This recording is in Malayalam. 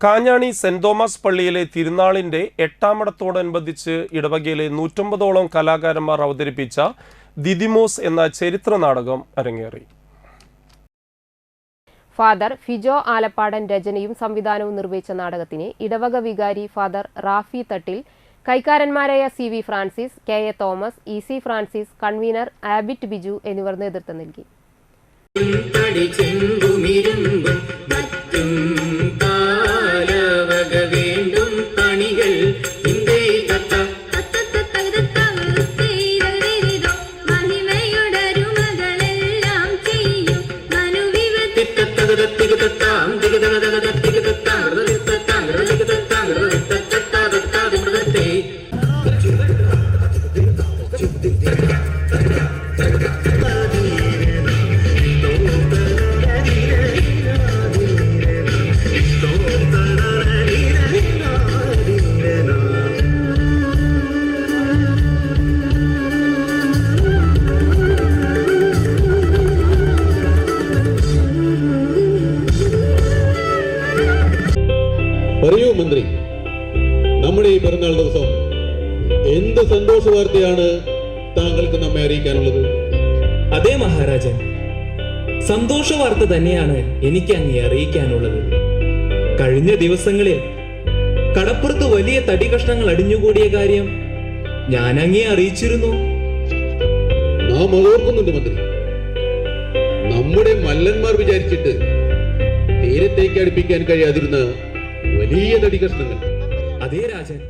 കാഞ്ഞാണി സെന്റ് തോമസ് പള്ളിയിലെ തിരുനാളിന്റെ എട്ടാമടത്തോടനുബന്ധിച്ച് ഇടവകയിലെ 150ഓളം കലാകാരന്മാർ അവതരിപ്പിച്ച ദിദിമോസ് എന്ന ചരിത്ര നാടകം അരങ്ങേറി. ഫാദർ ഫിജോ ആലപ്പാടൻ രചനയും സംവിധാനവും നിർവഹിച്ച നാടകത്തിന് ഇടവക വികാരി ഫാദർ റാഫി തട്ടിൽ, കൈക്കാരന്മാരായ CV Francis, KA Thomas, EC Francis, convener Abit Biju എന്നിവർ നേതൃത്വം നൽകി. പറയൂ മന്ത്രി, നമ്മുടെ ഈ പിറന്നാൾ ദിവസം എന്ത് സന്തോഷ വാർത്തയാണ് താങ്കൾക്ക് നമ്മെ അറിയിക്കാനുള്ളത്? അതെ മഹാരാജൻ, സന്തോഷ വാർത്ത തന്നെയാണ് എനിക്ക് അങ്ങേ അറിയിക്കാനുള്ളത്. കഴിഞ്ഞ ദിവസങ്ങളിൽ കടപ്പുറത്ത് വലിയ തടി കഷ്ണങ്ങൾ അടിഞ്ഞുകൂടിയ കാര്യം ഞാൻ അങ്ങേ അറിയിച്ചിരുന്നു. നാം അതോർക്കുന്നുണ്ട് മന്ത്രി. നമ്മുടെ മല്ലന്മാർ വിചാരിച്ചിട്ട് തീരത്തേക്ക് അടുപ്പിക്കാൻ കഴിയാതിരുന്ന വലിയ തടി കഷ്ണങ്ങൾ. അതേ രാജൻ.